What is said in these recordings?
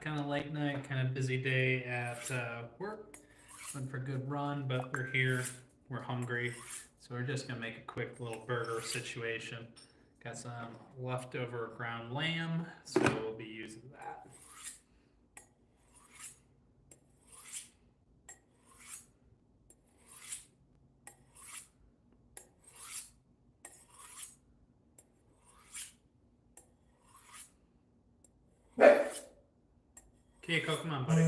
kind of late night, kind of busy day at work. Went for a good run, but we're here. We're hungry, so we're just gonna make a quick little burger situation. Got some leftover ground lamb, so we'll be using that. Keiko, come on, buddy.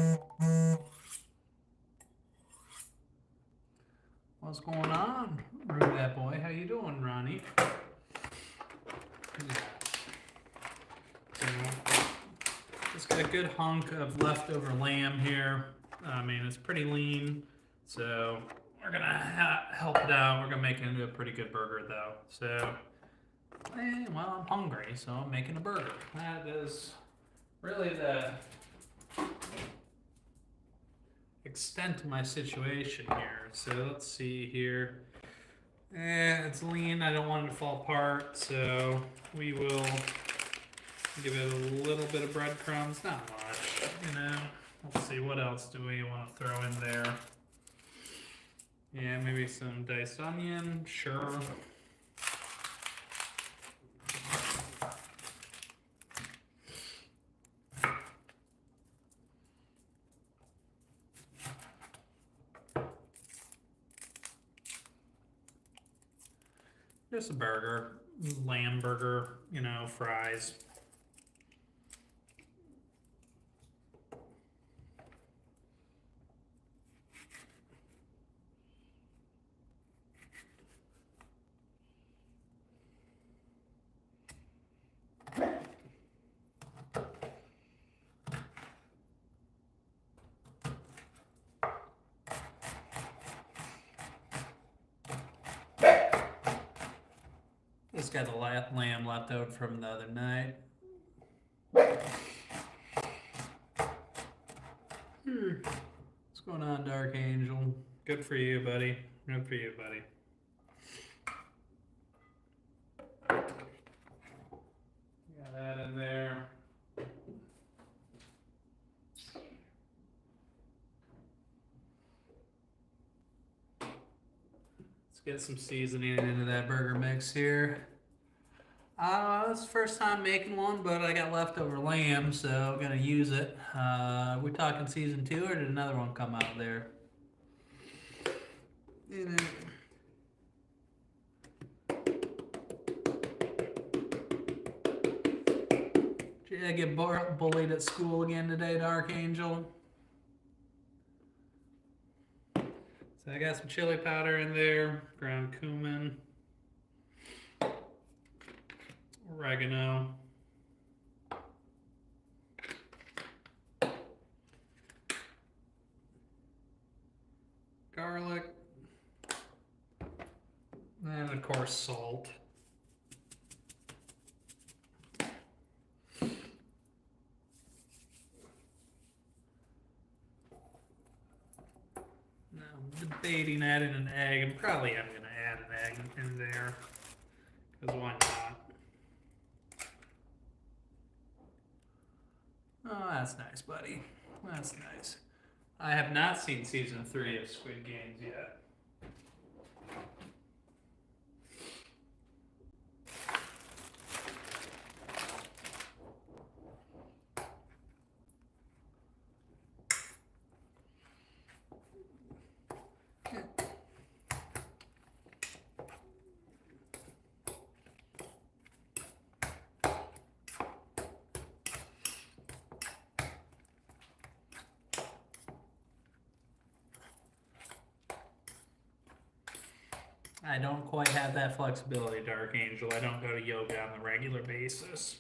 What's going on, that boy? How you doing, Ronnie? Just got a good hunk of leftover lamb here. I mean, it's pretty lean, so we're gonna help it out. We're gonna make it into a pretty good burger, though. So, well, I'm hungry, so I'm making a burger. That is really the extent of my situation here. So let's see here. It's lean. I don't want it to fall apart, so we will give it a little bit of breadcrumbs. Not much, you know. Let's see, what else do we want to throw in there? Yeah, maybe some diced onion. Sure. Just a burger, lamb burger, you know, fries. Just got the lamb left over from the other night. What's going on, Dark Angel? Good for you, buddy. Good for you, buddy. Got that in there. Let's get some seasoning into that burger mix here. It's the first time making one, but I got leftover lamb, so I'm gonna use it. We talking season 2, or did another one come out there? Did you get bullied at school again today, Dark Angel? So I got some chili powder in there, ground cumin, oregano, garlic, and of course salt. Now I'm debating adding an egg, and probably I'm going to add an egg in there, because why not? Oh, that's nice, buddy. That's nice. I have not seen season 3 of Squid Games yet. I don't quite have that flexibility, Dark Angel. I don't go to yoga on a regular basis.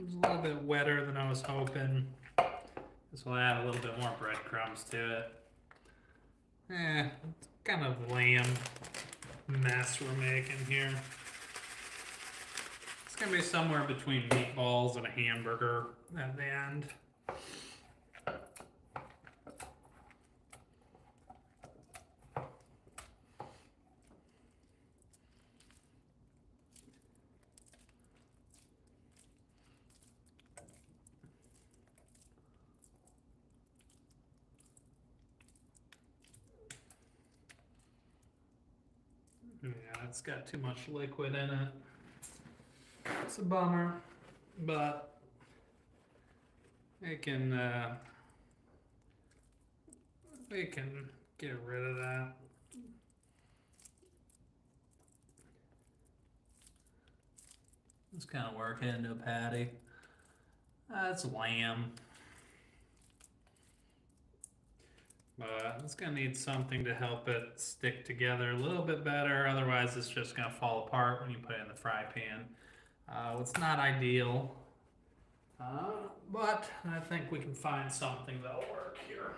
It's a little bit wetter than I was hoping. This will add a little bit more breadcrumbs to it. It's kind of lamb mess we're making here. It's gonna be somewhere between meatballs and a hamburger at the end. Yeah, it's got too much liquid in it. It's a bummer, but we can get rid of that. Let's kind of work it into a patty. That's lamb. But it's gonna need something to help it stick together a little bit better. Otherwise, it's just gonna fall apart when you put it in the fry pan. It's not ideal, but I think we can find something that'll work here.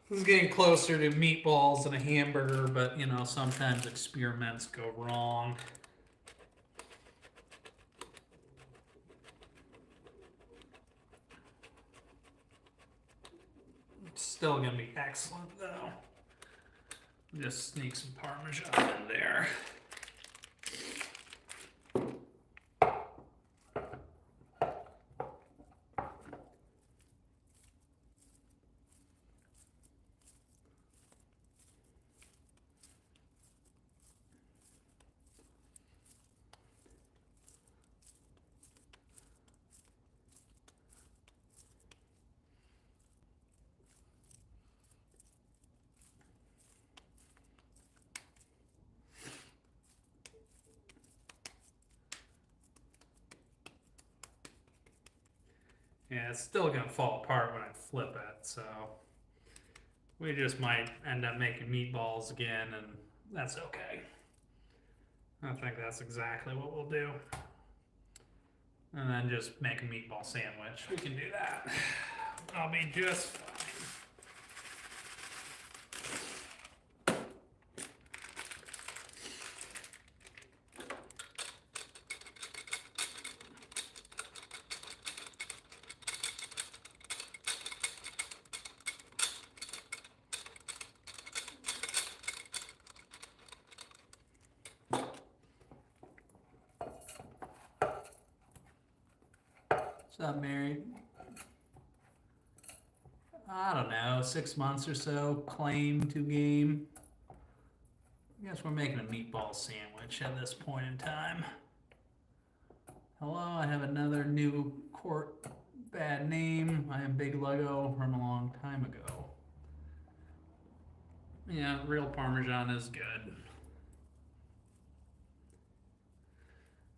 This is getting closer to meatballs and a hamburger, but you know, sometimes experiments go wrong. It's still gonna be excellent though. Just sneak some Parmesan in there. Yeah, it's still gonna fall apart when I flip it, so we just might end up making meatballs again, and that's okay. I think that's exactly what we'll do. And then just make a meatball sandwich. We can do that. I'll be just fine. What's up, Mary? I don't know, 6 months or so, claim to game. I guess we're making a meatball sandwich at this point in time. Hello, I have another new court bad name. I am Big Lego from a long time ago. Yeah, real Parmesan is good.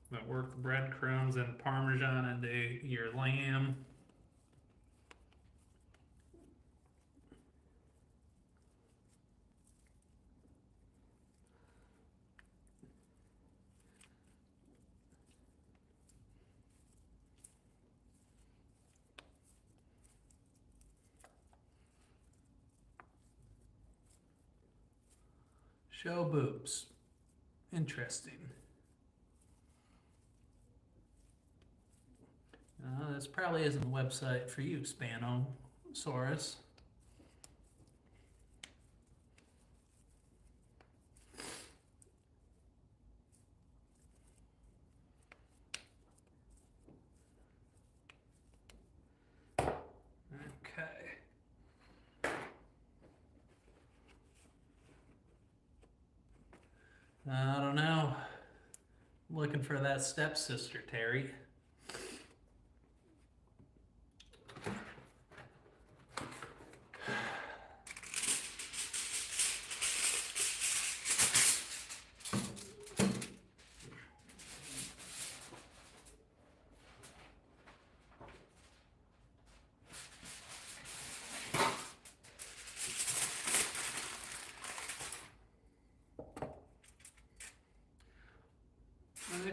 But work the breadcrumbs and Parmesan into your lamb. Show boobs. Interesting. This probably isn't the website for you, Spanosaurus. Okay. I don't know. I'm looking for that stepsister, Terry.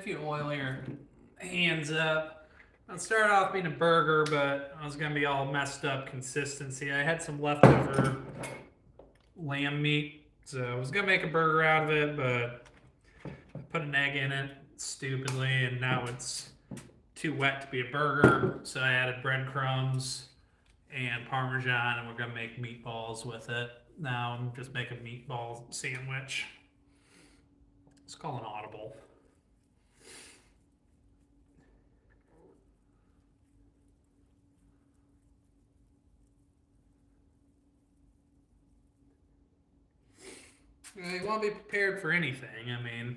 if you oil your hands up, I'll start off being a burger, but I was gonna be all messed up consistency. I had some leftover lamb meat, so I was gonna make a burger out of it, but I put an egg in it stupidly, and now it's too wet to be a burger. So I added breadcrumbs and Parmesan, and we're gonna make meatballs with it. Now I'm just making a meatball sandwich. Let's call an audible. You want to be prepared for anything. I mean,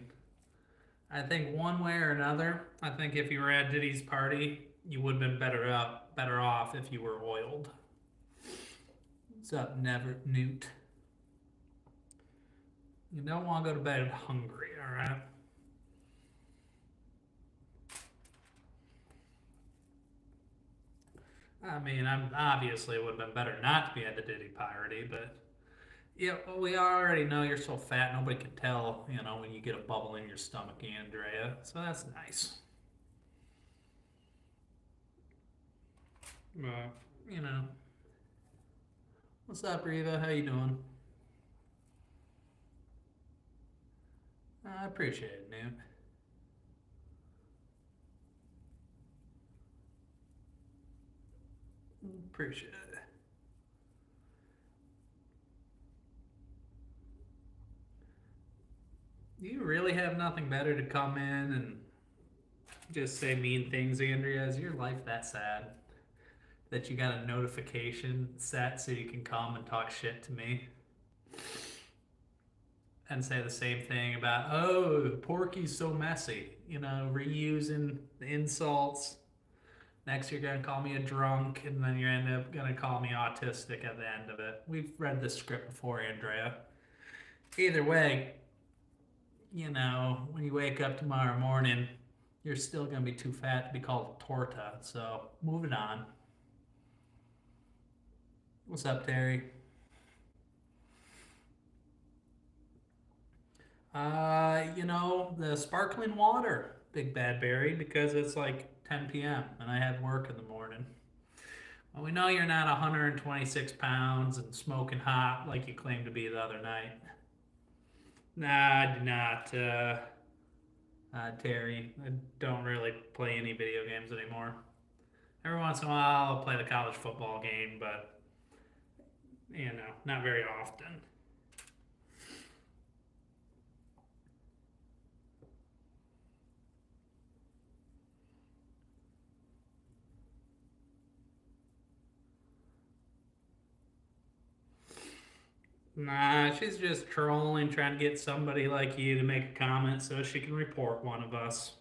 I think one way or another, I think if you were at Diddy's party, you would have been better off if you were oiled. What's up, Never Newt? You don't want to go to bed hungry, all right? I mean, I'm obviously it would have been better not to be at the Diddy party, but yeah, well, we already know you're so fat nobody can tell, when you get a bubble in your stomach, Andrea. So that's nice. But, what's up, Reva? How you doing? I appreciate it, Newt. Appreciate it. You really have nothing better to come in and just say mean things, Andrea? Is your life that sad that you got a notification set so you can come and talk shit to me and say the same thing about, oh, Porky's so messy, reusing the insults. Next, you're going to call me a drunk, and then you end up going to call me autistic at the end of it. We've read this script before, Andrea. Either way, when you wake up tomorrow morning, you're still going to be too fat to be called a torta. So, moving on. What's up, Terry? The sparkling water, Big Bad Berry, because it's like 10 p.m. and I have work in the morning. Well, we know you're not 126 pounds and smoking hot like you claimed to be the other night. Nah, I do not, Terry. I don't really play any video games anymore. Every once in a while, I'll play the college football game, but, not very often. Nah, she's just trolling, trying to get somebody like you to make a comment so she can report one of us.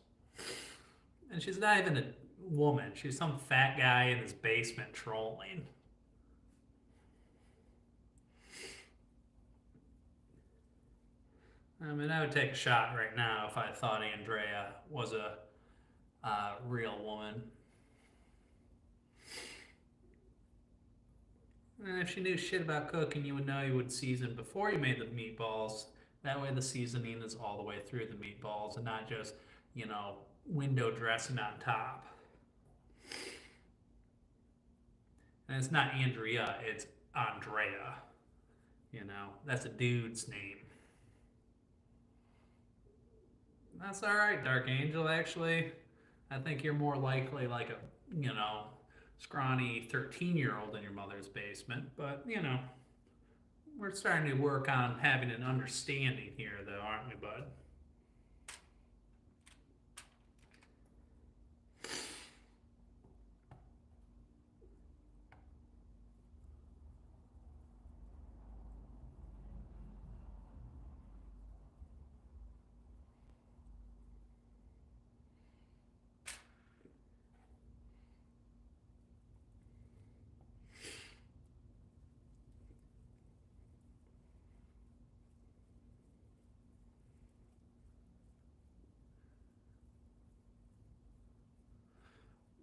And she's not even a woman. She's some fat guy in his basement trolling. I mean, I would take a shot right now if I thought Andrea was a real woman. And if she knew shit about cooking, you would know you would season before you made the meatballs. That way the seasoning is all the way through the meatballs and not just, window dressing on top. And it's not Andrea, it's Andrea. That's a dude's name. That's all right, Dark Angel, actually. I think you're more likely like a, scrawny 13-year-old in your mother's basement. But, we're starting to work on having an understanding here, though, aren't we, bud?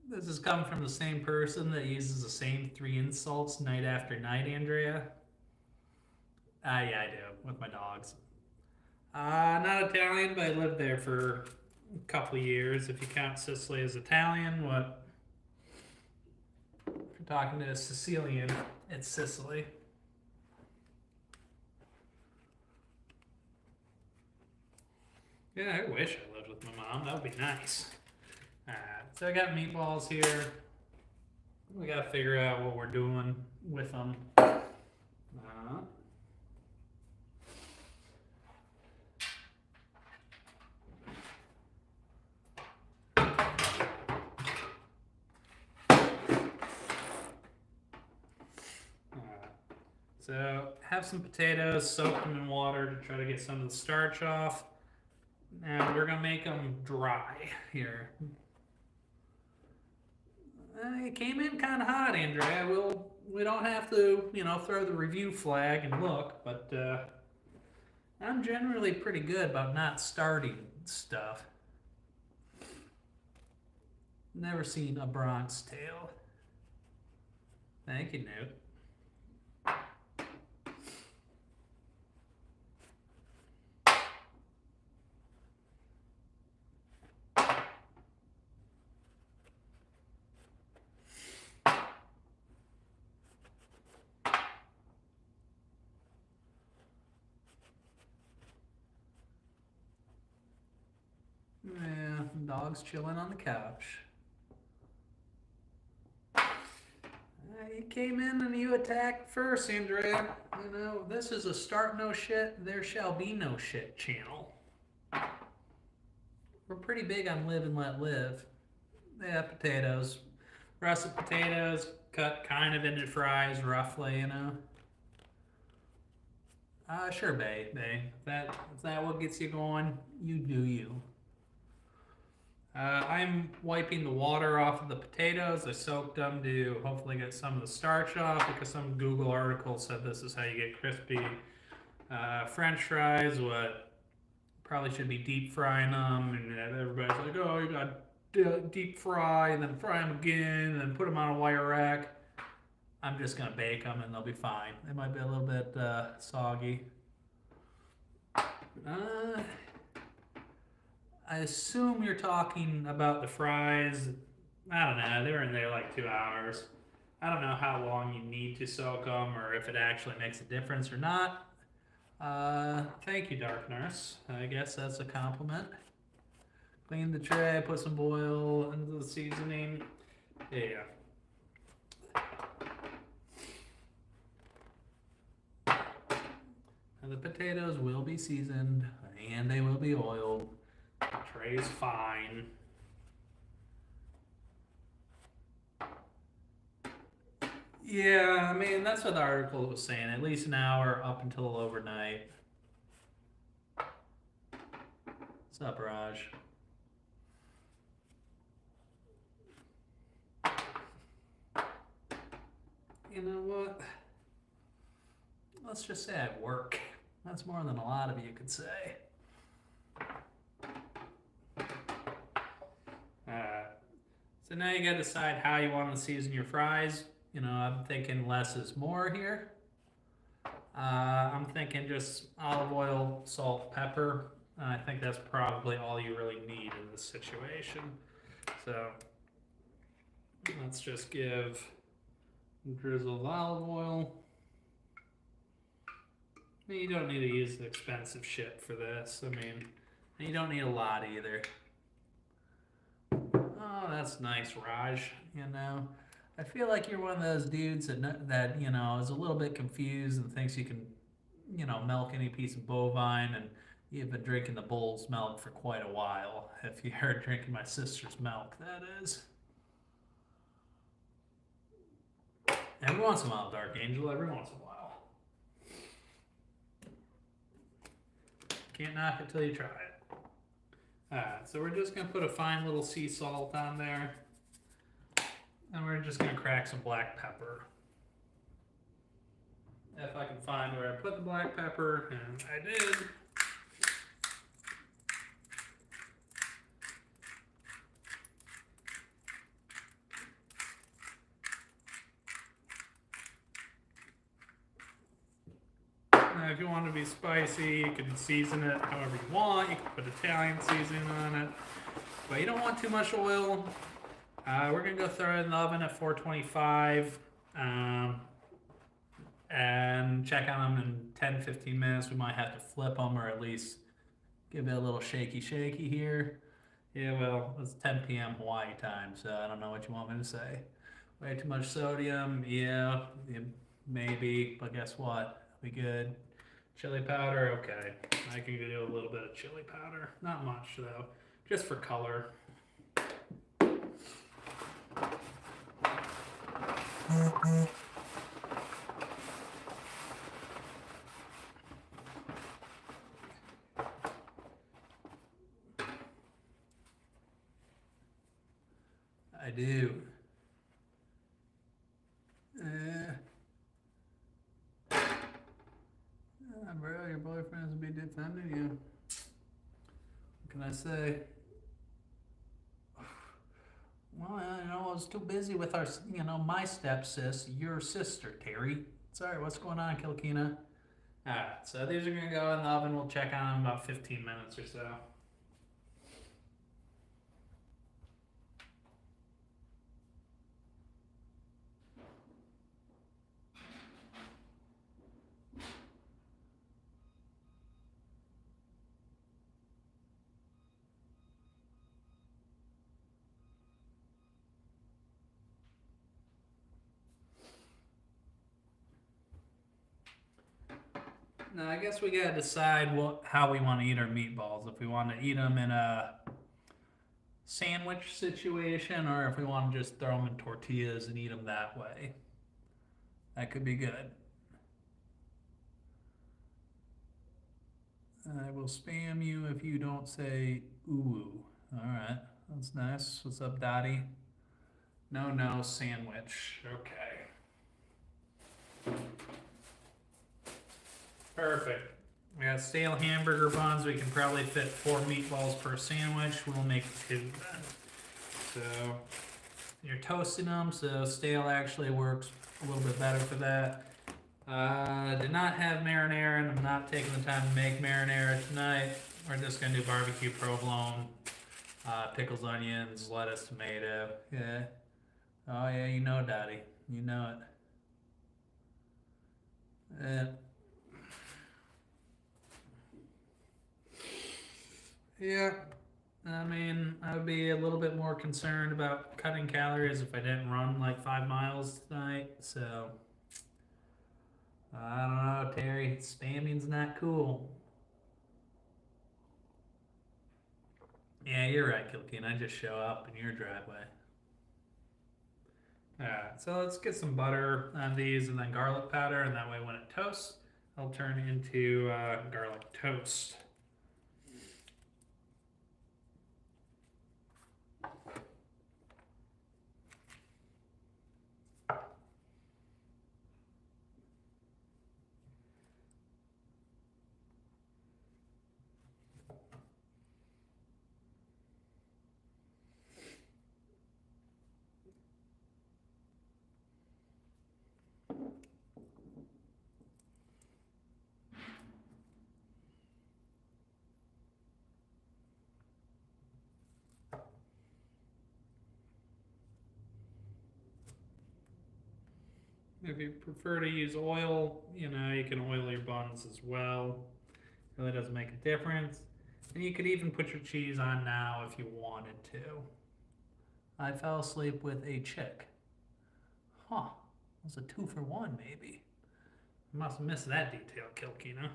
This is coming from the same person that uses the same 3 insults night after night, Andrea. Yeah, I do, with my dogs. Not Italian, but I lived there for a couple of years, if you count Sicily as Italian. What? If you're talking to a Sicilian, it's Sicily. Yeah, I wish I lived with my mom. That would be nice. Alright, so I got meatballs here. We gotta figure out what we're doing with them. So have some potatoes, soak them in water to try to get some of the starch off. Now we're gonna make them dry here. It came in kind of hot, Andrea. We don't have to, throw the review flag and look, but I'm generally pretty good about not starting stuff. Never seen a Bronx tale. Thank you, Newt. Yeah, dog's chilling on the couch. You came in and you attacked first, Andrea. This is a start no shit, there shall be no shit channel. We're pretty big on live and let live. Yeah, potatoes. Russet potatoes, cut kind of into fries, roughly, Sure, babe. If that what gets you going, you do you. I'm wiping the water off of the potatoes. I soaked them to hopefully get some of the starch off because some Google article said this is how you get crispy French fries. What probably should be deep frying them, and everybody's like, oh, you got deep fry and then fry them again and then put them on a wire rack. I'm just gonna bake them and they'll be fine. They might be a little bit soggy. I assume you're talking about the fries. I don't know. They were in there like 2 hours. I don't know how long you need to soak them or if it actually makes a difference or not. Thank you, Dark Nurse. I guess that's a compliment. Clean the tray, put some oil into the seasoning. Yeah. And the potatoes will be seasoned and they will be oiled. The tray's fine. Yeah, I mean, that's what the article was saying. At least an hour up until overnight. What's up, Raj? You know what? Let's just say I work. That's more than a lot of you could say. So now you gotta decide how you want to season your fries. I'm thinking less is more here. I'm thinking just olive oil, salt, pepper. I think that's probably all you really need in this situation. So let's just give a drizzle of olive oil. You don't need to use the expensive shit for this. I mean, you don't need a lot either. Oh, that's nice, Raj. I feel like you're one of those dudes that is a little bit confused and thinks you can, milk any piece of bovine, and you've been drinking the bull's milk for quite a while. If you heard drinking my sister's milk, that is. Every once in a while, Dark Angel. Every once in a while. Can't knock it till you try it. Alright, so we're just going to put a fine little sea salt on there. And we're just going to crack some black pepper. If I can find where I put the black pepper, and I did. Now, if you want to be spicy, you can season it however you want. You can put Italian seasoning on it. But you don't want too much oil. We're gonna go throw it in the oven at 425 and check on them in 10-15 minutes. We might have to flip them or at least give it a little shaky here. Yeah, well, it's 10 p.m. Hawaii time, so I don't know what you want me to say. Way too much sodium, yeah, maybe, but guess what? We good. Chili powder, okay. I can do a little bit of chili powder. Not much though, just for color. I do. Bro, your boyfriends will be defending you. What can I say? Well, I was too busy with our, my stepsis, your sister, Terry. Sorry, what's going on, Kilkina? Alright, so these are going to go in the oven. We'll check on them in about 15 minutes or so. Now, I guess we gotta decide how we want to eat our meatballs. If we want to eat them in a sandwich situation, or if we want to just throw them in tortillas and eat them that way. That could be good. I will spam you if you don't say ooh. All right, that's nice. What's up, Dottie? No, sandwich. Okay. Perfect. We got stale hamburger buns. We can probably fit 4 meatballs per sandwich. We'll make 2 then. So you're toasting them, so stale actually works a little bit better for that. Did not have marinara, and I'm not taking the time to make marinara tonight. We're just gonna do barbecue provolone, pickles, onions, lettuce, tomato. Yeah. Oh yeah, you know, Daddy. You know it. Yeah. I mean, I would be a little bit more concerned about cutting calories if I didn't run like 5 miles tonight. So, I don't know, Terry. Spamming's not cool. Yeah, you're right, Kilkeen. I just show up in your driveway. Alright, so let's get some butter on these and then garlic powder, and that way when it toasts, it'll turn into garlic toast. If you prefer to use oil, you can oil your buns as well. Really doesn't make a difference. And you could even put your cheese on now if you wanted to. I fell asleep with a chick. Huh. It was a 2 for 1, maybe. I must have missed that detail, Kilkina.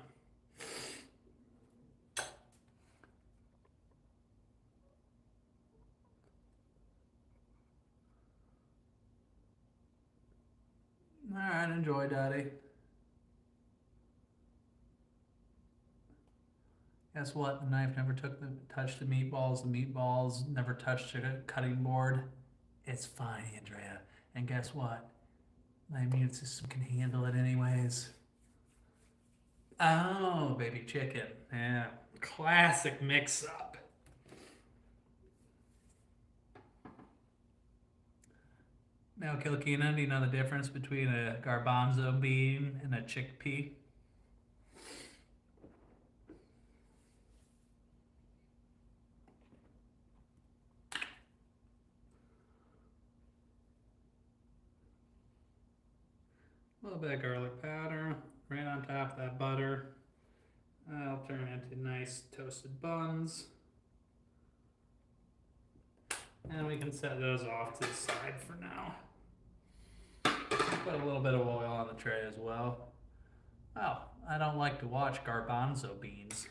Alright, enjoy, Daddy. Guess what? The knife never touched the meatballs. The meatballs never touched a cutting board. It's fine, Andrea. And guess what? My immune system can handle it anyways. Oh, baby chicken. Yeah. Classic mix-up. Now, Kilkina, do you know the difference between a garbanzo bean and a chickpea? little bit of garlic powder right on top of that butter. That'll turn into nice toasted buns. And we can set those off to the side for now. Put a little bit of oil on the tray as well. Oh, I don't like to watch garbanzo beans.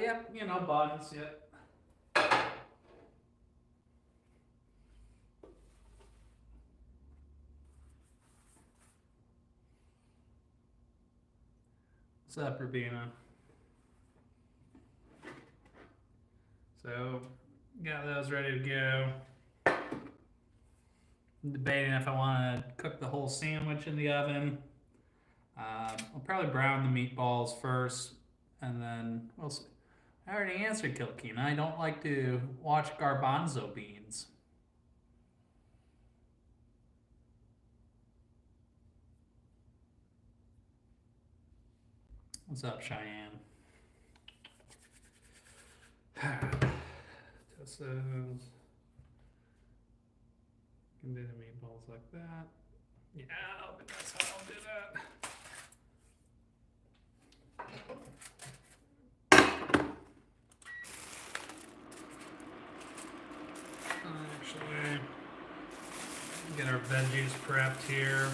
Yep, you know, buns, yep. What's up, Rabina? So, got those ready to go. I'm debating if I want to cook the whole sandwich in the oven. I'll probably brown the meatballs first, and then we'll see. I already answered Kilkina. I don't like to watch garbanzo beans. What's up, Cheyenne? Toast those. Can do the meatballs like that. Yeah, that's how I'll do that. Actually, get our veggies prepped here.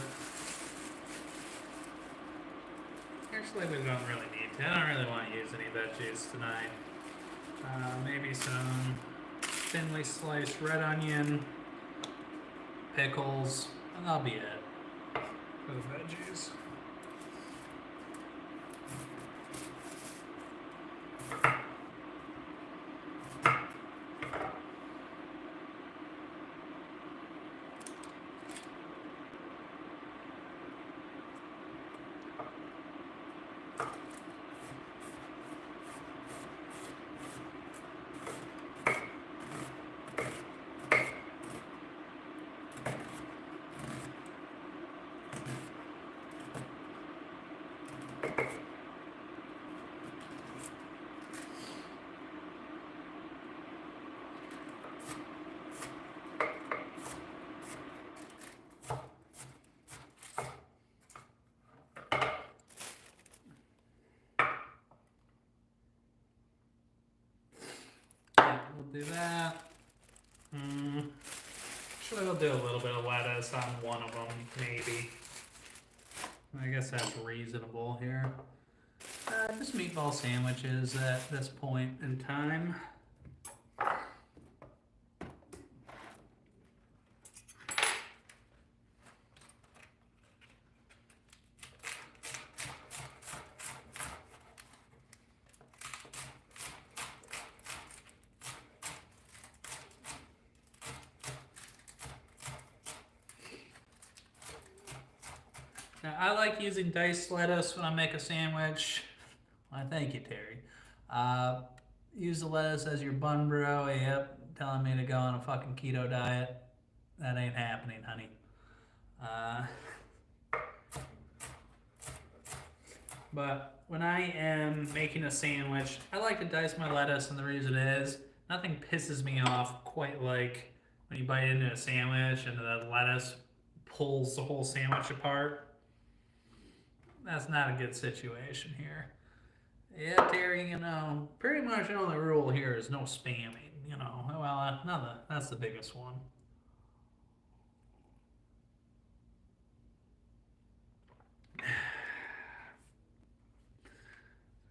Actually, we don't really need to. I don't really want to use any veggies tonight. Maybe some thinly sliced red onion, pickles, and that'll be it for the veggies. We'll do that. Actually, we'll do a little bit of lettuce on one of them, maybe. I guess that's reasonable here. Just meatball sandwiches at this point in time. Now, I like using diced lettuce when I make a sandwich. Why, thank you, Terry. Use the lettuce as your bun, bro. Yep, telling me to go on a fucking keto diet. That ain't happening, honey. But when I am making a sandwich, I like to dice my lettuce, and the reason is nothing pisses me off quite like when you bite into a sandwich and the lettuce pulls the whole sandwich apart. That's not a good situation here. Yeah, Terry, you know, pretty much the only rule here is no spamming, you know. Well, that's the biggest one.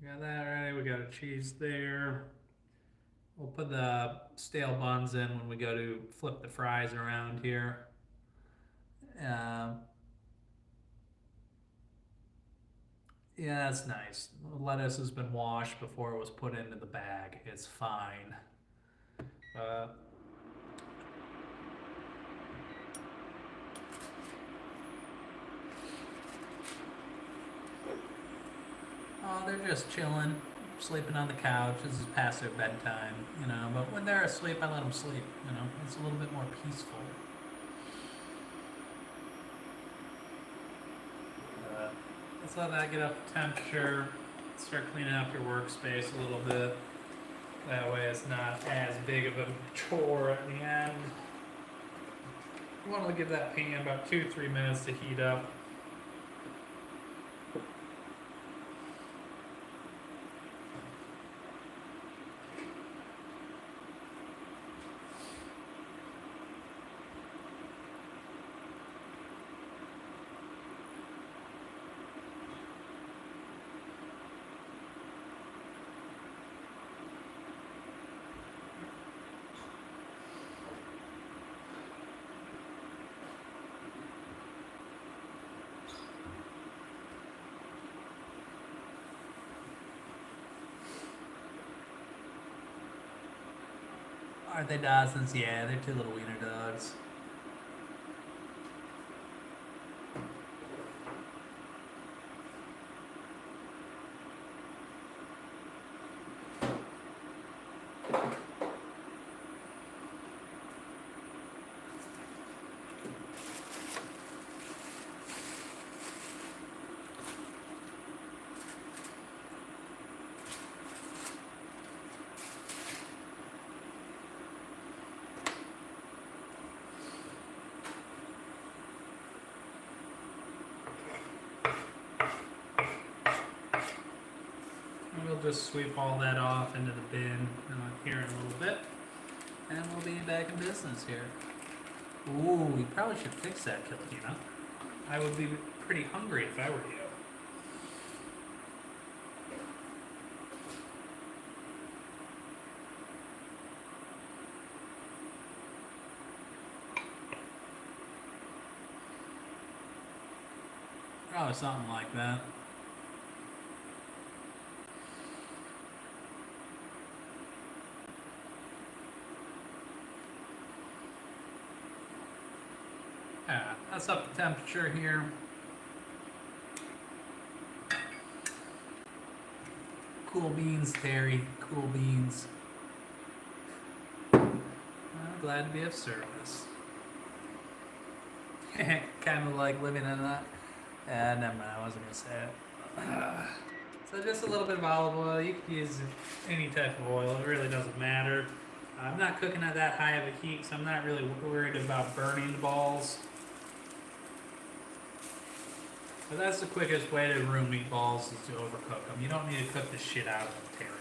We got that ready. We got a cheese there. We'll put the stale buns in when we go to flip the fries around here. Yeah, that's nice. The lettuce has been washed before it was put into the bag. It's fine. Oh, they're just chilling, sleeping on the couch. This is past their bedtime, you know. But when they're asleep, I let them sleep, you know. It's a little bit more peaceful. let that get up to temperature. Start cleaning up your workspace a little bit. That way it's not as big of a chore at the end. You want to give that pan about 2-3 minutes to heat up. Are they Dawson's? Yeah, they're two little wiener dogs. We'll just sweep all that off into the bin here in a little bit, and we'll be back in business here. Ooh, we probably should fix that, Kilkina. I would be pretty hungry if I were you. Probably something like that. Yeah, that's up to temperature here. Cool beans, Terry. Cool beans. I'm glad to be of service. Kind of like living in that. Never mind, I wasn't going to say it. So just a little bit of olive oil. You can use any type of oil. It really doesn't matter. I'm not cooking at that high of a heat, so I'm not really worried about burning the balls. But that's the quickest way to ruin meatballs is to overcook them. You don't need to cook the shit out of them, Terry.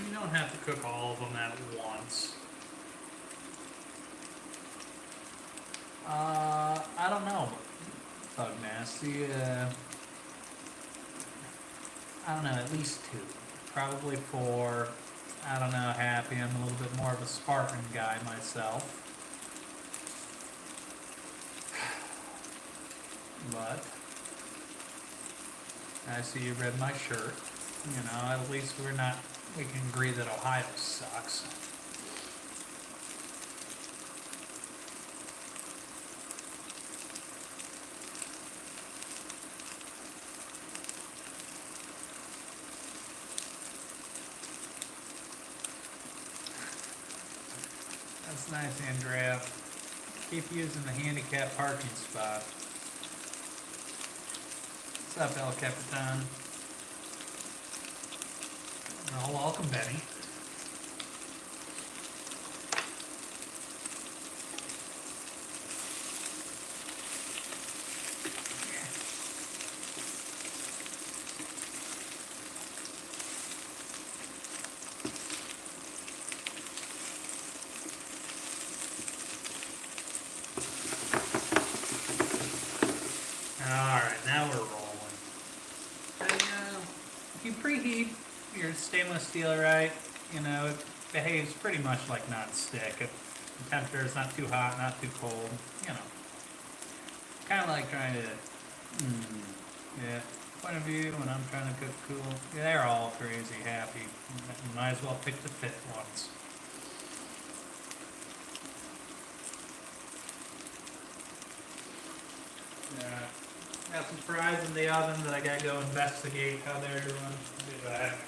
You don't have to cook all of them at once. I don't know. Bug Nasty. I don't know, at least 2. Probably 4. I don't know, Happy. I'm a little bit more of a Spartan guy myself. But I see you read my shirt. You know, at least we can agree that Ohio sucks. That's nice, Andrea. Keep using the handicap parking spot. What's up, El Capitan? Well, welcome, Benny. Alright, now we're rolling. And, if you preheat your stainless steel right, you know, it behaves pretty much like non-stick. If the temperature is not too hot, not too cold, you know. Kind of like trying to, yeah. point of view when I'm trying to cook cool. They're all crazy happy. Might as well pick the fit ones. Yeah. Got some fries in the oven that I gotta go investigate how they're doing. Do that.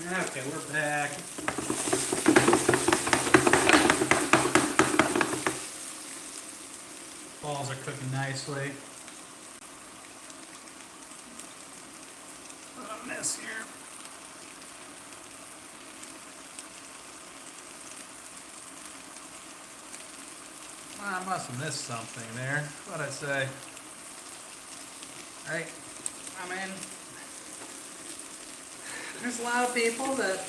Okay, we're back. Balls are cooking nicely. What a mess here. Well, I must have missed something there. What'd I say? Right? I mean, there's a lot of people that,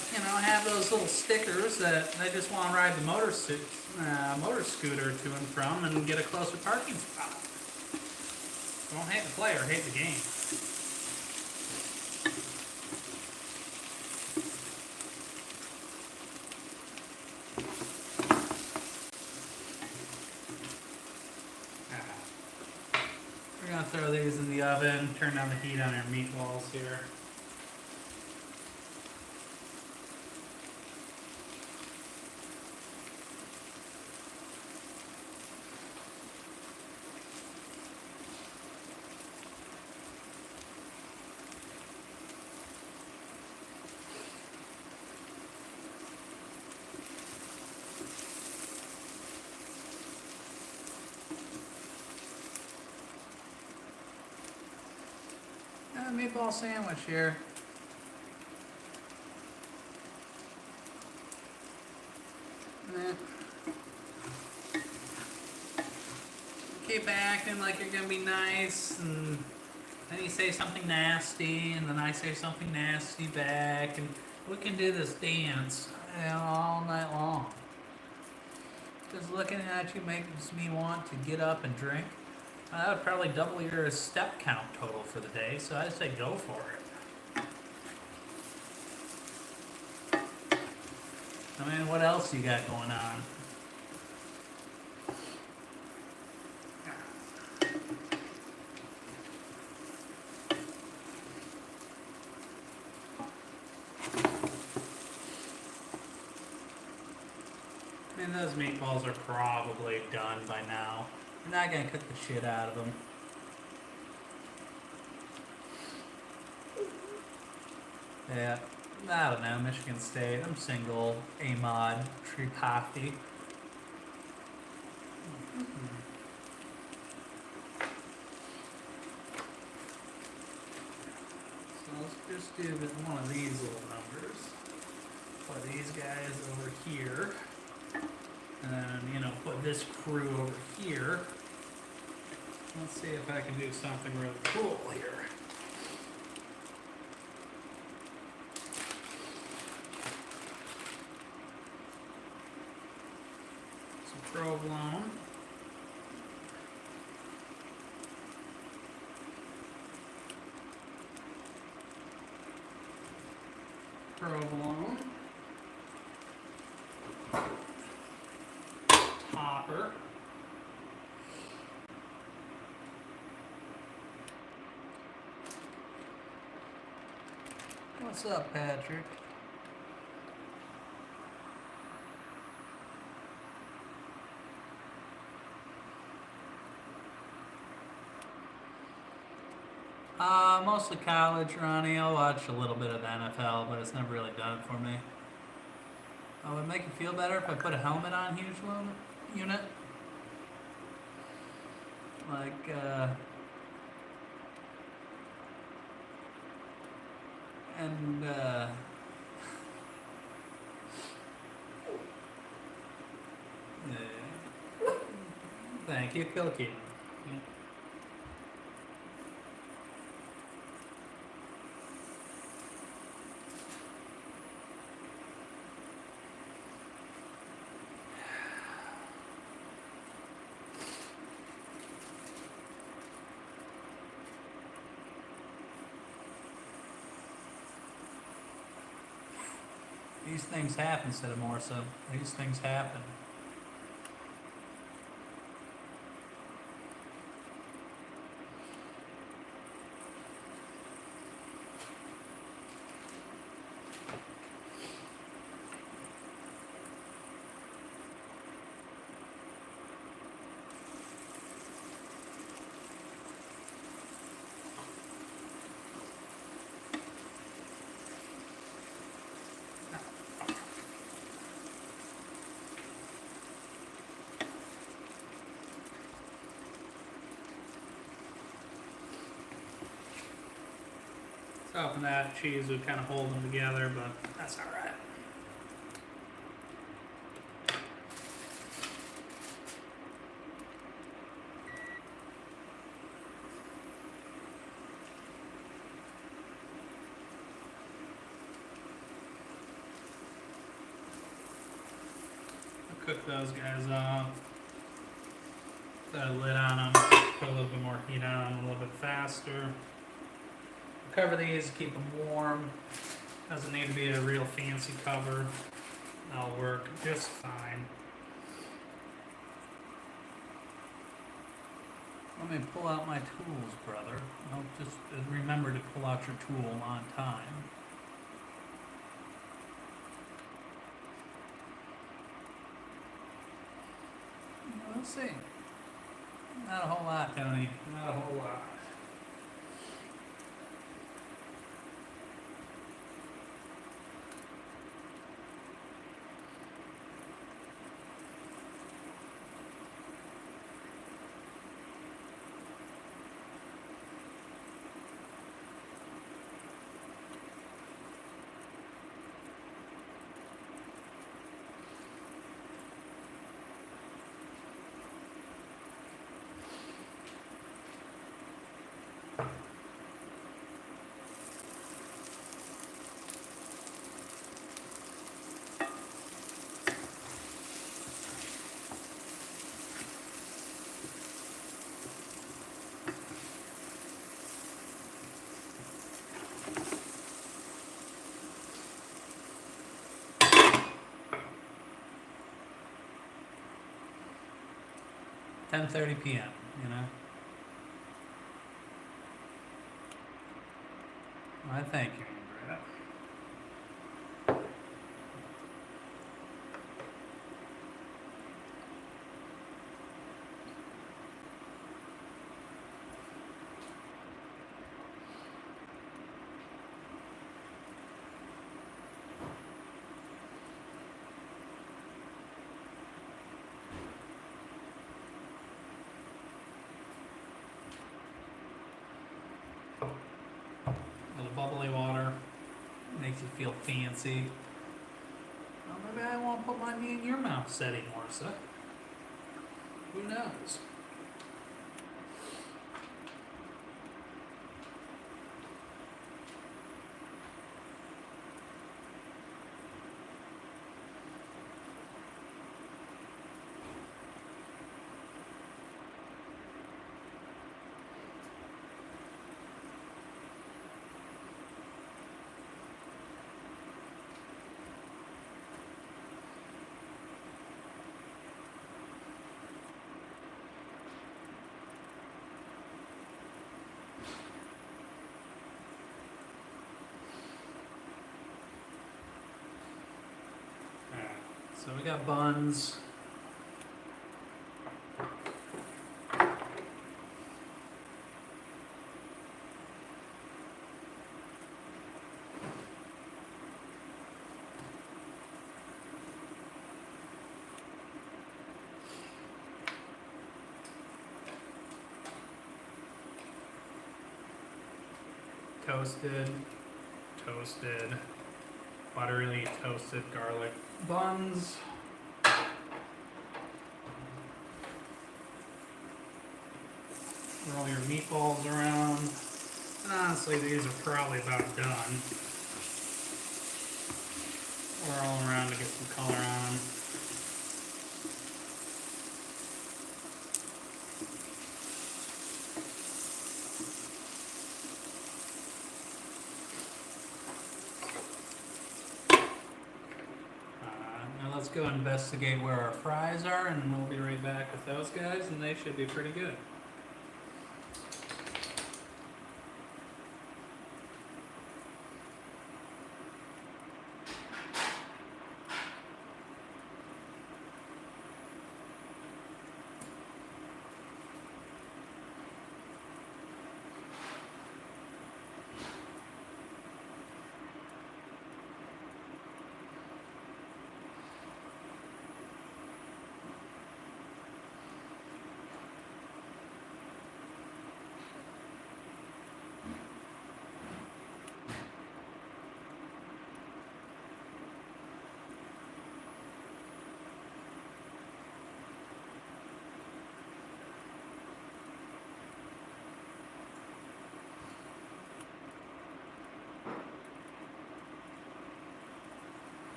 have those little stickers that they just want to ride the motor scooter to and from and get a closer parking spot. Don't hate the player, hate the game. We're going to throw these in the oven, turn down the heat on our meatballs here. Meatball sandwich here. Keep acting like you're gonna be nice, and then you say something nasty, and then I say something nasty back, and we can do this dance all night long. Just looking at you makes me want to get up and drink. That would probably double your step count total for the day, so I'd say go for it. I mean, what else you got going on? I mean, those meatballs are probably done by now. I'm not gonna cook the shit out of them. Yeah, I don't know, Michigan State. I'm single, A-mod, Tripathi. So let's just do one of these little numbers. Put these guys over here. And then, put this crew over here. Let's see if I can do something really cool here. provolone. Provolone. Hopper. What's up, Patrick? Mostly college, Ronnie. I'll watch a little bit of the NFL, but it's never really done it for me. Would it make you feel better if I put a helmet on huge unit? Like, and, thank you, Kilky. Yeah. These things happen, said Amorsa. These things happen. Hoping that cheese would kind of hold them together, but that's all right. I'll cook those guys off. Put a lid on them. Put a little bit more heat on them a little bit faster. Cover these, keep them warm. Doesn't need to be a real fancy cover. That'll work just fine. Let me pull out my tools, brother. I'll just remember to pull out your tool on time. We'll see. Not a whole lot, Tony. Not a whole lot. .30 p.m., you know? I thank you, Andrea. Bubbly water makes you feel fancy. Well, maybe I won't put my knee in your mouth setting, Marissa. Who knows? So we got buns. Toasted, buttery toasted garlic buns. Roll your meatballs around. And honestly, these are probably about done. Roll them around to get some color on them. Now let's go investigate where our fries are, and we'll be right back with those guys, and they should be pretty good.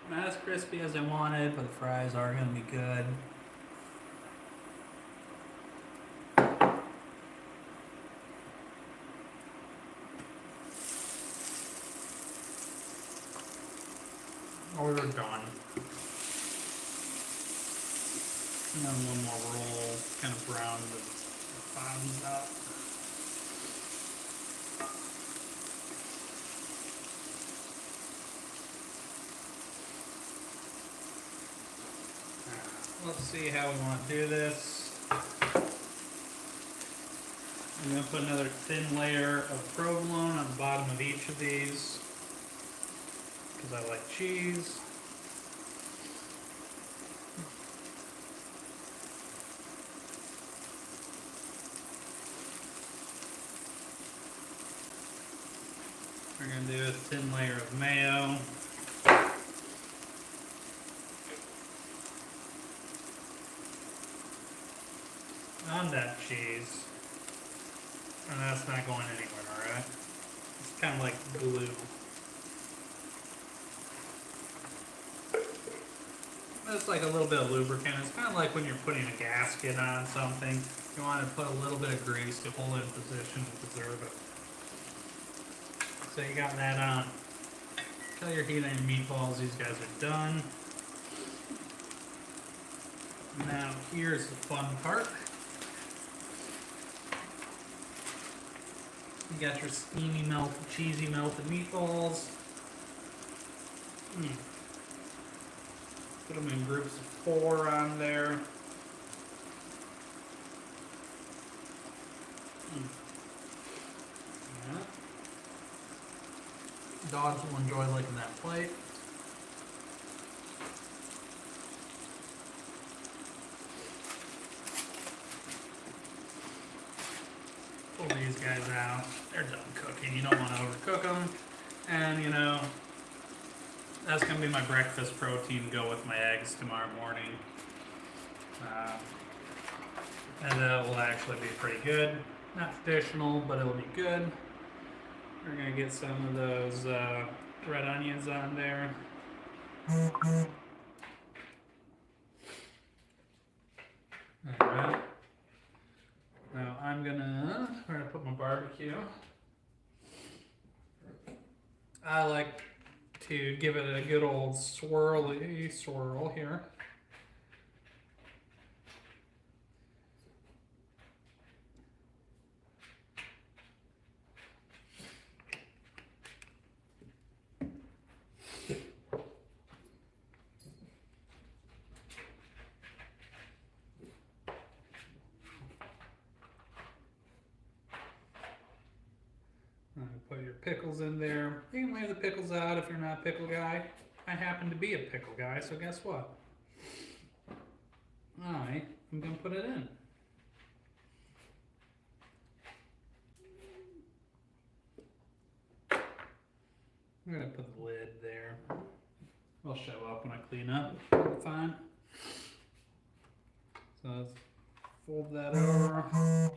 Not as crispy as I wanted, but the fries are going to be good. We're done. And then one more roll, kind of brown the bottoms out. Let's see how we want to do this. I'm going to put another thin layer of provolone on the bottom of each of these because I like cheese. We're going to do a thin layer of mayo. On that cheese. And that's not going anywhere, alright? It's kind of like glue. It's like a little bit of lubricant. It's kind of like when you're putting a gasket on something. You want to put a little bit of grease to hold it in position to preserve it. So you got that on. Kill your heat on your meatballs. These guys are done. Now here's the fun part. You got your steamy melted, cheesy melted meatballs. Put them in groups of 4 on there. Yeah. Dogs will enjoy licking that plate. Pull these guys out. They're done cooking. You don't want to overcook them. And, you know, that's going to be my breakfast protein. Go with my eggs tomorrow morning. And that will actually be pretty good. Not traditional, but it'll be good. We're gonna get some of those red onions on there. Alright. Now we're gonna put my barbecue. I like to give it a good old swirly swirl here. Put your pickles in there. You can leave the pickles out if you're not a pickle guy. I happen to be a pickle guy, so guess what? I'm gonna put it in. I'm gonna put the lid there. It'll show up when I clean up. Fine. So let's fold that over.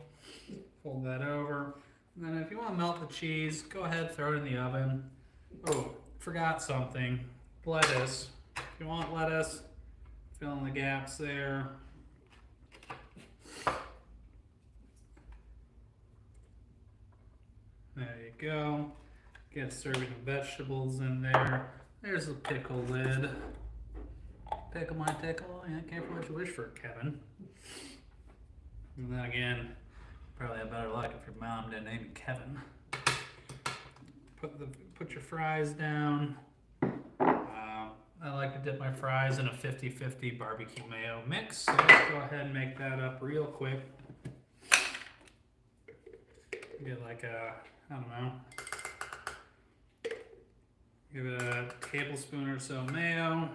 Fold that over. And then if you want to melt the cheese, go ahead, throw it in the oven. Oh, forgot something. Lettuce. If you want lettuce, fill in the gaps there. There you go. Get serving of vegetables in there. There's the pickle lid. Pickle my pickle. Yeah, careful what you wish for, Kevin. And then again, probably have better luck if your mom didn't name you Kevin. Put your fries down. I like to dip my fries in a 50-50 barbecue mayo mix. So let's go ahead and make that up real quick. Get like a, I don't know, give it a tablespoon or so mayo.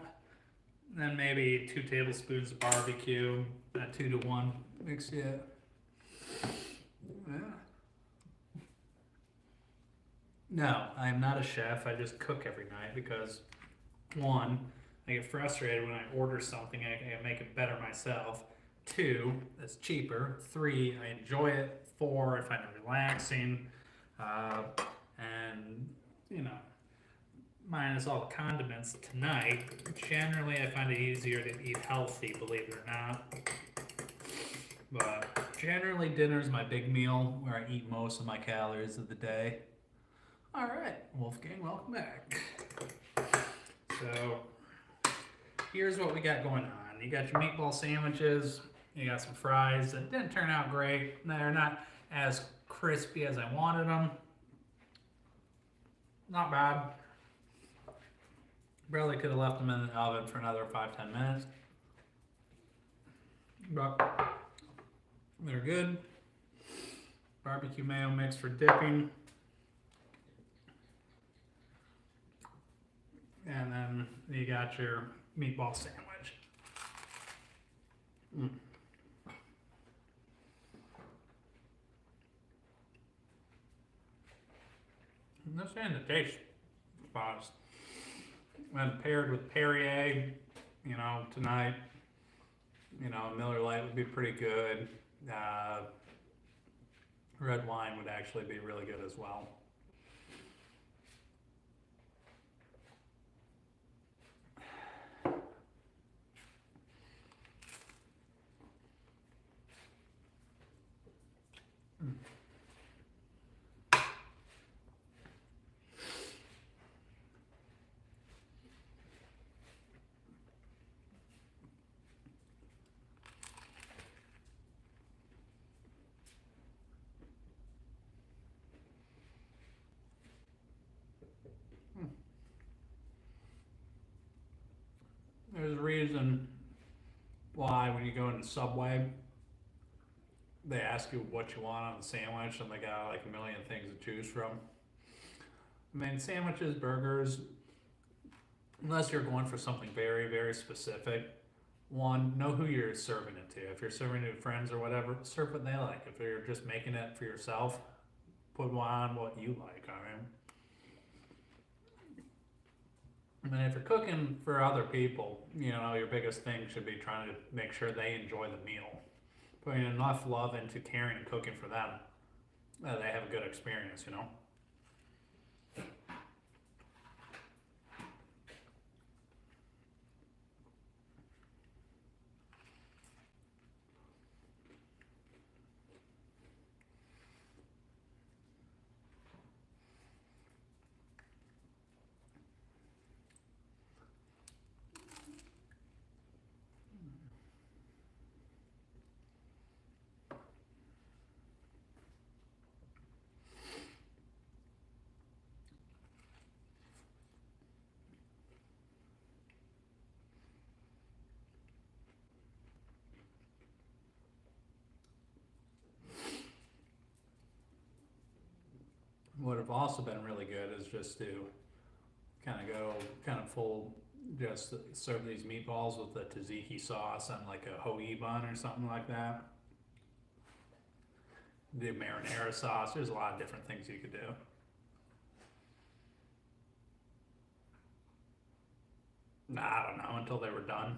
Then maybe 2 tablespoons of barbecue. That 2-to-1 mix it. Yeah. No, I am not a chef. I just cook every night because, 1, I get frustrated when I order something. I can make it better myself. 2, it's cheaper. 3, I enjoy it. 4, I find it relaxing. And, you know, minus all the condiments tonight, generally I find it easier to eat healthy, believe it or not. But generally dinner's my big meal where I eat most of my calories of the day. Alright, Wolfgang, welcome back. So, here's what we got going on. You got your meatball sandwiches, you got some fries that didn't turn out great. They're not as crispy as I wanted them. Not bad. Probably could have left them in the oven for another 5-10 minutes. But they're good. Barbecue mayo mix for dipping. And then you got your meatball sandwich. And this and the taste spots. When paired with Perrier, you know, tonight, you know, Miller Lite would be pretty good. Red wine would actually be really good as well. There's a reason why when you go into Subway, they ask you what you want on the sandwich, and they got like a million things to choose from. I mean, sandwiches, burgers, unless you're going for something very, very specific, 1, know who you're serving it to. If you're serving it to friends or whatever, serve what they like. If you're just making it for yourself, put on what you like. I mean, if you're cooking for other people, you know, your biggest thing should be trying to make sure they enjoy the meal. Putting enough love into caring and cooking for them. they have a good experience, you know. What have also been really good is just to kind of go kind of full, just serve these meatballs with the tzatziki sauce on like a hoagie bun or something like that. The marinara sauce. There's a lot of different things you could do. Nah, I don't know until they were done.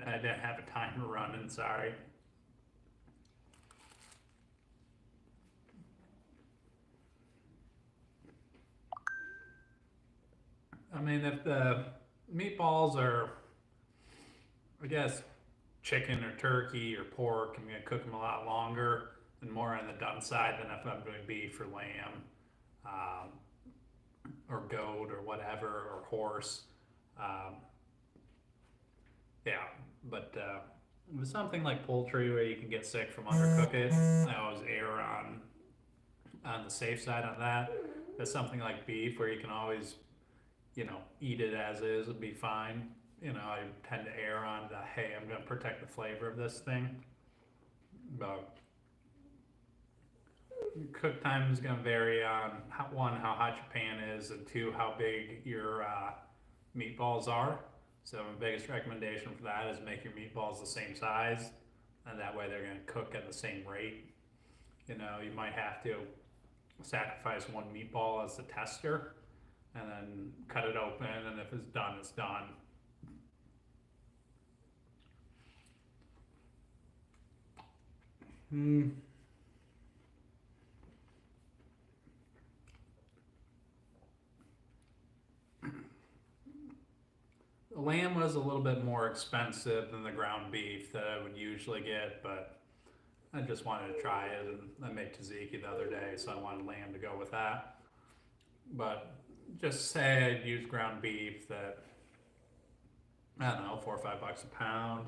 I didn't have a timer running. Sorry. I mean, if the meatballs are, I guess, chicken or turkey or pork, I'm gonna cook them a lot longer and more on the done side than if I'm doing beef or lamb, um, or goat or whatever or horse. Um, yeah, but with something like poultry where you can get sick from undercook it, I always err on the safe side on that. There's something like beef where you can always, eat it as is and be fine. I tend to err on the, hey, I'm going to protect the flavor of this thing. But cook time is going to vary on one, how hot your pan is, and two, how big your meatballs are. So my biggest recommendation for that is make your meatballs the same size, and that way they're going to cook at the same rate. You might have to sacrifice one meatball as the tester, and then cut it open, and if it's done, it's done. Hmm. The lamb was a little bit more expensive than the ground beef that I would usually get, but I just wanted to try it, and I made tzatziki the other day, so I wanted lamb to go with that. But just say I'd use ground beef that, I don't know, $4 or $5 a pound.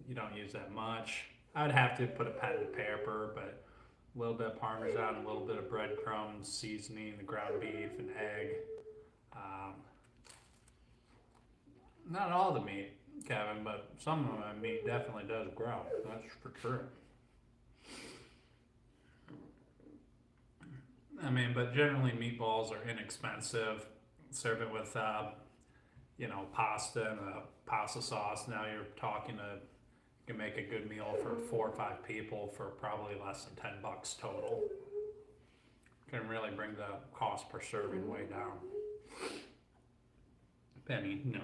You don't use that much. I'd have to put a pen and pepper, but a little bit of Parmesan, a little bit of breadcrumbs, seasoning, the ground beef, and egg. Um, Not all the meat, Kevin, but some of my meat definitely does grow. That's for sure. I mean, but generally meatballs are inexpensive. Serve it with, pasta and a pasta sauce. Now you're talking to, you can make a good meal for 4 or 5 people for probably less than $10 total. Can really bring the cost per serving way down. Penny, no.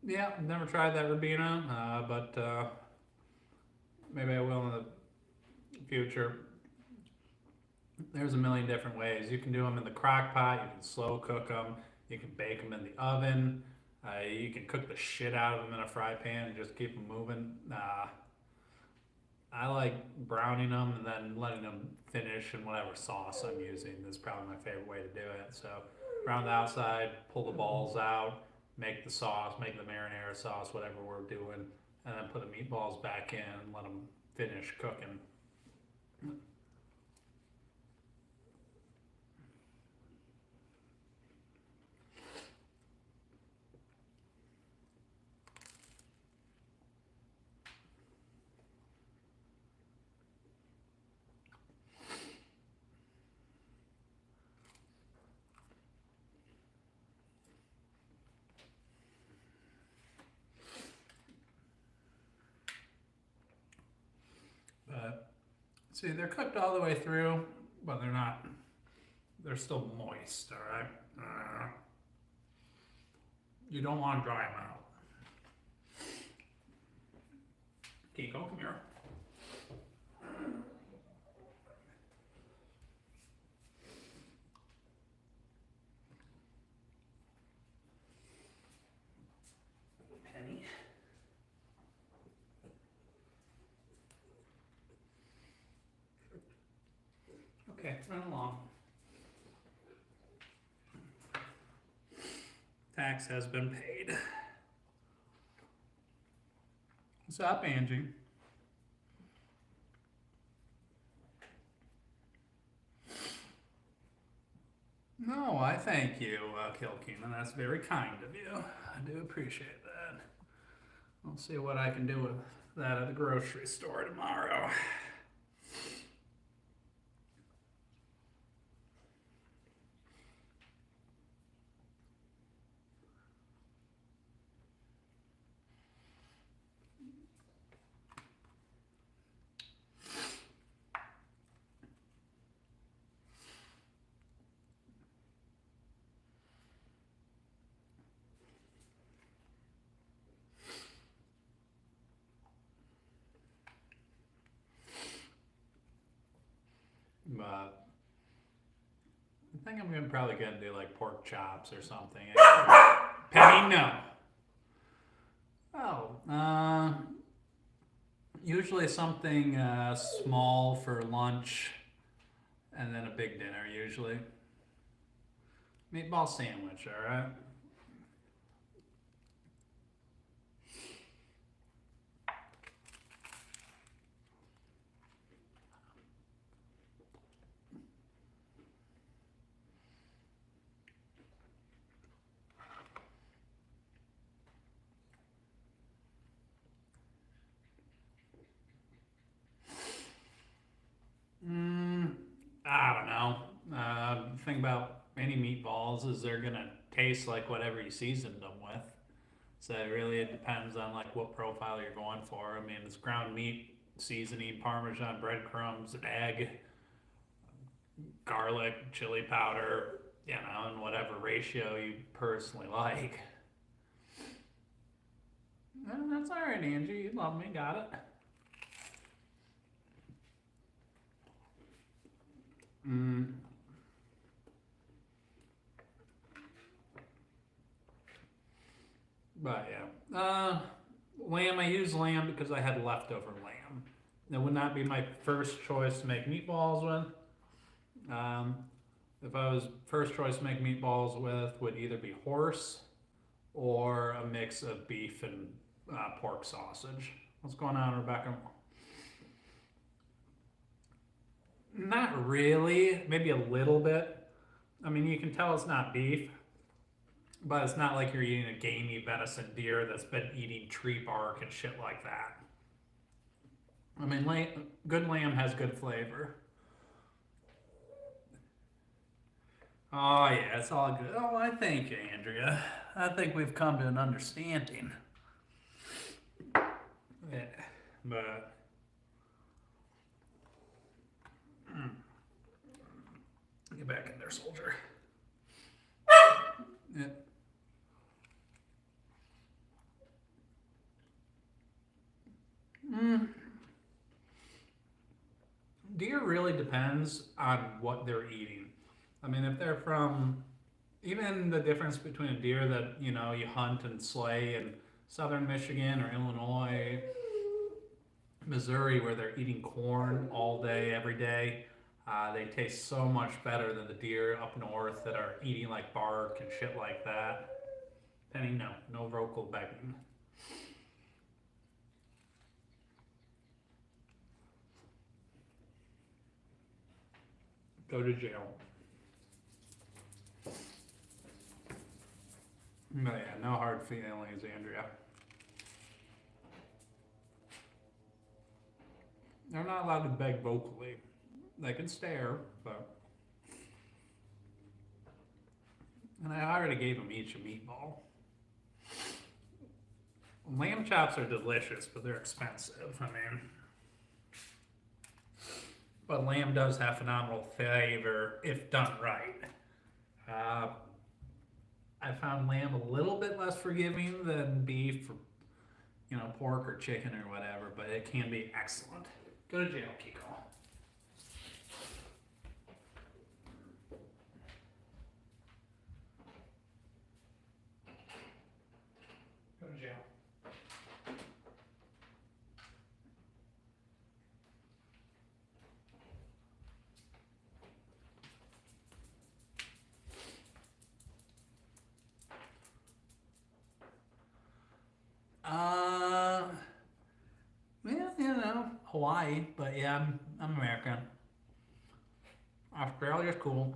Yeah, never tried that Ribena, but maybe I will in the future. There's a million different ways. You can do them in the crock pot, you can slow cook them, you can bake them in the oven, you can cook the shit out of them in a fry pan and just keep them moving. I like browning them and then letting them finish in whatever sauce I'm using. That's probably my favorite way to do it. So brown the outside, pull the balls out, make the sauce, make the marinara sauce, whatever we're doing, and then put the meatballs back in and let them finish cooking. But see, they're cooked all the way through, but they're not. They're still moist. All right. You don't want to dry them out. Kiko, come here. Penny. Okay, run along. Tax has been paid. What's up, Angie? No, I thank you, Kilkeen, and that's very kind of you. I do appreciate that. I'll see what I can do with that at the grocery store tomorrow. But I think I'm probably gonna do like pork chops or something. Penny, no. Oh, usually something small for lunch, and then a big dinner. Usually, meatball sandwich. All right. I don't know. The thing about any meatballs is they're gonna taste like whatever you seasoned them with. So really, it depends on like what profile you're going for. I mean, it's ground meat, seasoning, Parmesan, breadcrumbs, egg, garlic, chili powder, you know, in whatever ratio you personally like. That's all right, Angie. You love me. Got it. But yeah, lamb. I use lamb because I had leftover lamb. That would not be my first choice to make meatballs with. If I was first choice to make meatballs with, would either be horse or a mix of beef and pork sausage. What's going on, Rebecca? Not really. Maybe a little bit. I mean, you can tell it's not beef, but it's not like you're eating a gamey venison deer that's been eating tree bark and shit like that. I mean, good lamb has good flavor. Oh, yeah, it's all good. Oh, I thank you, Andrea. I think we've come to an understanding. Yeah, but. Get back in there, soldier. Yeah. Deer really depends on what they're eating. I mean, if they're from, even the difference between a deer that, you know, you hunt and slay in southern Michigan or Illinois, Missouri, where they're eating corn all day, every day, they taste so much better than the deer up north that are eating like bark and shit like that. Penny, no vocal begging. Go to jail. No, yeah, no hard feelings, Andrea. They're not allowed to beg vocally. They can stare, but. And I already gave them each a meatball. Lamb chops are delicious, but they're expensive. I mean, but lamb does have phenomenal flavor if done right. I I found lamb a little bit less forgiving than beef or, pork or chicken or whatever, but it can be excellent. Go to jail, Kiko. Go to jail. Yeah, Hawaii, but yeah, I'm American. Australia's cool.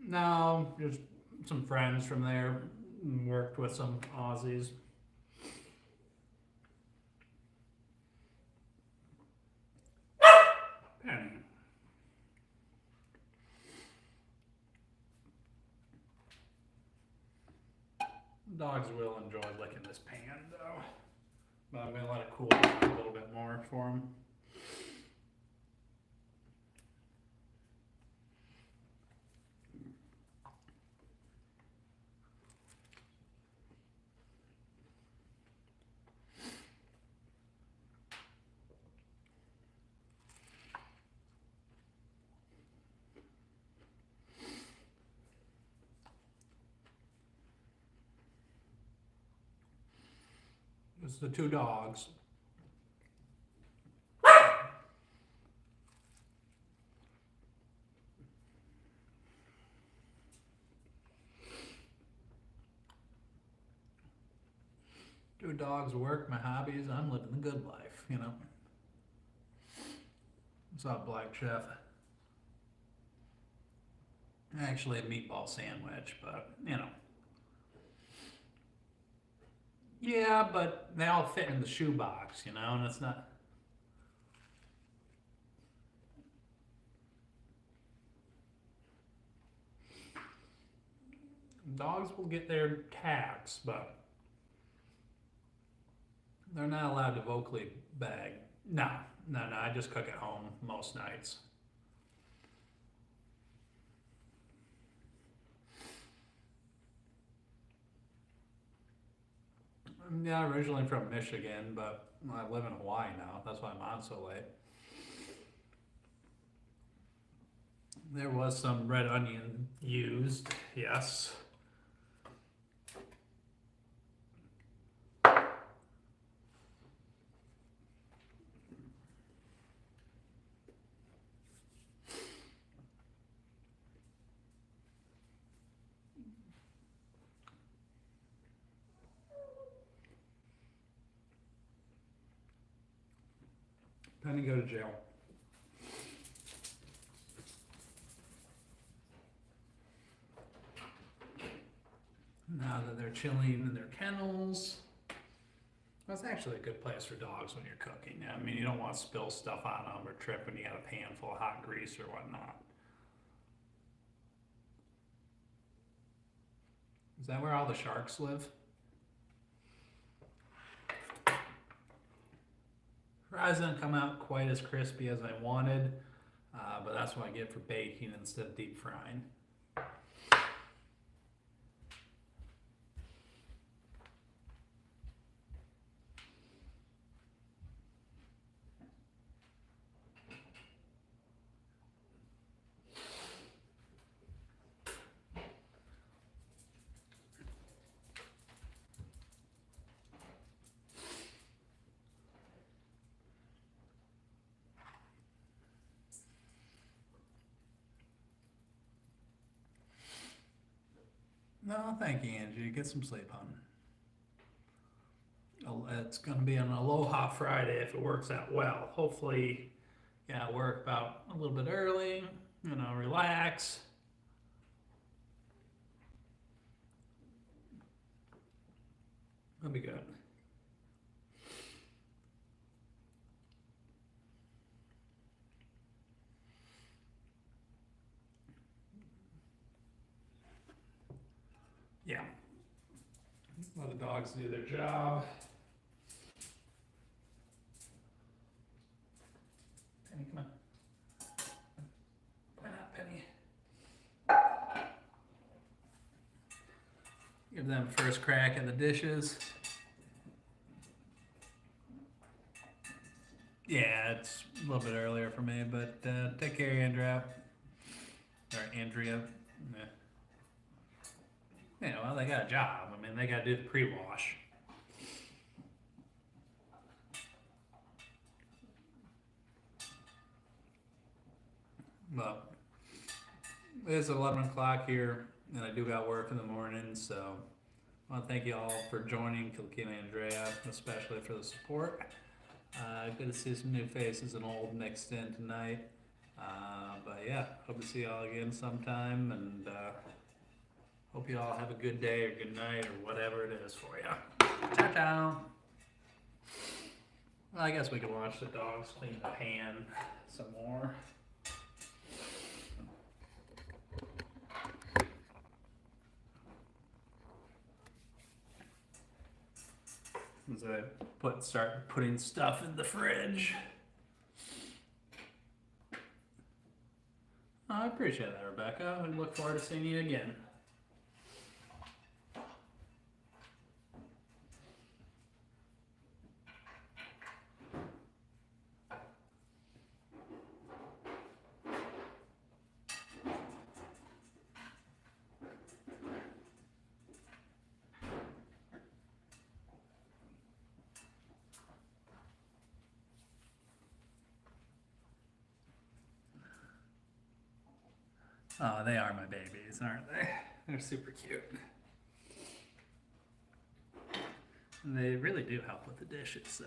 No, just some friends from there. Worked with some Aussies. Penny. Dogs will enjoy licking this pan though, but I'm gonna let it cool down a little bit more for them. It's the two dogs. Two dogs, work, my hobbies. I'm living the good life. What's up, Black Chef? Actually, a meatball sandwich, but. Yeah, but they all fit in the shoebox, and it's not. Dogs will get their tags, but they're not allowed to vocally beg. No, I just cook at home most nights. Yeah, originally from Michigan, but I live in Hawaii now. That's why I'm on so late. There was some red onion used, yes. Penny, go to jail. Now that they're chilling in their kennels. That's actually a good place for dogs when you're cooking. I mean, you don't want to spill stuff on them or trip when you got a pan full of hot grease or whatnot. Is that where all the sharks live? Fries didn't come out quite as crispy as I wanted, but that's what I get for baking instead of deep frying. No, thank you, Angie. Get some sleep, hon. It's going to be an Aloha Friday if it works out well. Hopefully, work about a little bit early, relax. That'll be good. Yeah. Let the dogs do their job. Penny, come on. Why not, Penny? Give them first crack at the dishes. Yeah, it's a little bit earlier for me, but take care, Andrea. Or Andrea. Yeah. Yeah, well, they got a job. I mean, they got to do the pre-wash. Well, it's 11 o'clock here, and I do got work in the morning, so I want to thank you all for joining, Kilkeen and Andrea, especially for the support. Good to see some new faces and old mixed in tonight. But yeah, hope to see y'all again sometime, and hope you all have a good day or good night or whatever it is for you. Ciao, ciao. Well, I guess we can watch the dogs clean the pan some more. As I start putting stuff in the fridge. Oh, I appreciate that, Rebecca. I look forward to seeing you again. Oh, they are my babies, aren't they? They're super cute. And they really do help with the dishes, so.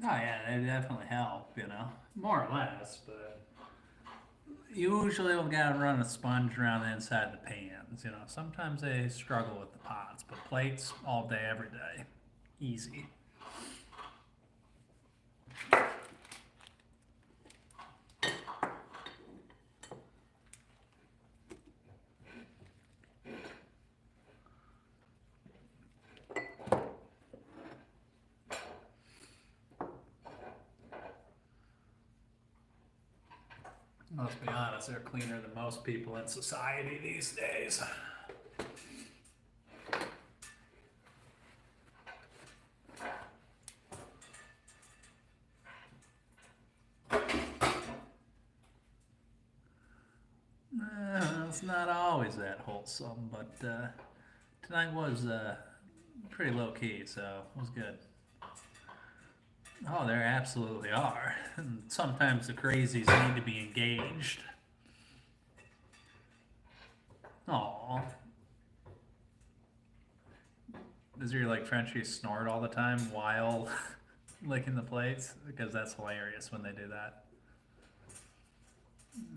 Oh yeah, they definitely help, you know, more or less, but usually we've got to run a sponge around the inside of the pans, you know. Sometimes they struggle with the pots, but plates all day, every day, easy. Let's be honest, they're cleaner than most people in society these days. It's not always that wholesome, but tonight was pretty low key, so it was good. Oh, there absolutely are. And sometimes the crazies need to be engaged. Aw. Does your like Frenchie snort all the time while licking the plates? Because that's hilarious when they do that.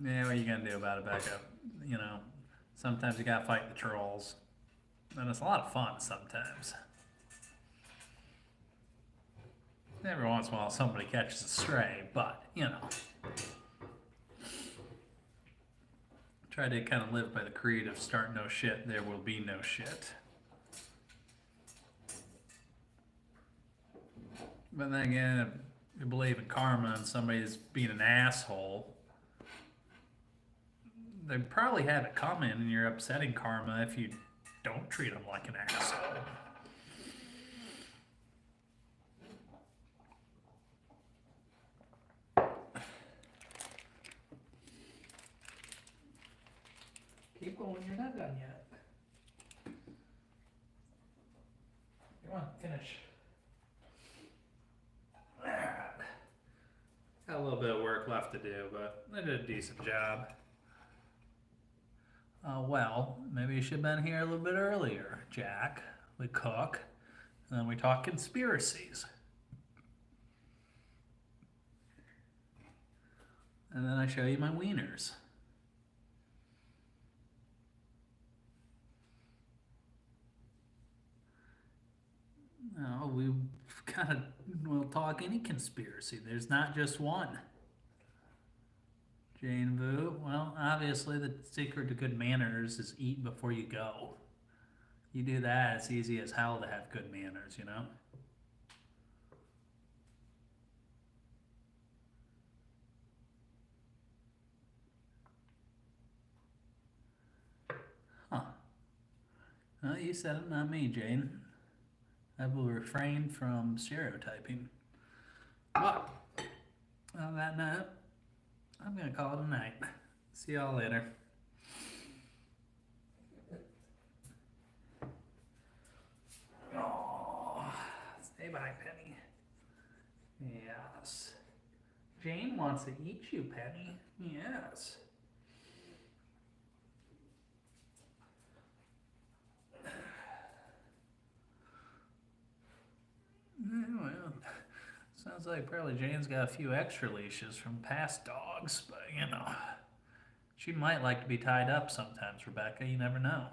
Yeah, what are you gonna do about it, Becca? You know, sometimes you gotta fight the trolls. And it's a lot of fun sometimes. Every once in a while somebody catches a stray, but, you know. Try to kind of live by the creed of start no shit, there will be no shit. But then again, if you believe in karma and somebody's being an asshole, they probably have it coming and you're upsetting karma if you don't treat them like an asshole. Keep going, you're not done yet. Come on, finish. Got a little bit of work left. left to do, but they did a decent job. Well, maybe you should have been here a little bit earlier, Jack. We cook, and then we talk conspiracies. And then I show you my wieners. No, we kind of will talk any conspiracy. There's not just one. Jane Vu, well, obviously the secret to good manners is eat before you go. You do that, it's easy as hell to have good manners, you know? Huh. Well, you said it, not me, Jane. I will refrain from stereotyping. But, on that note, I'm gonna call it a night. See y'all later. Oh, stay by, Penny. Yes. Jane wants to eat you, Penny. Yes. Well, sounds like probably Jane's got a few extra leashes from past dogs, but you know, she might like to be tied up sometimes, Rebecca. You never know.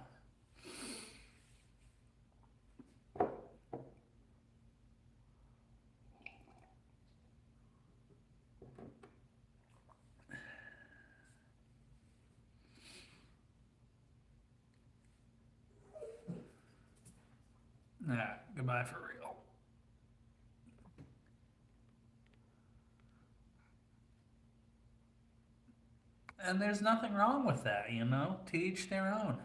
Nah, goodbye for real. And there's nothing wrong with that, you know? To each their own.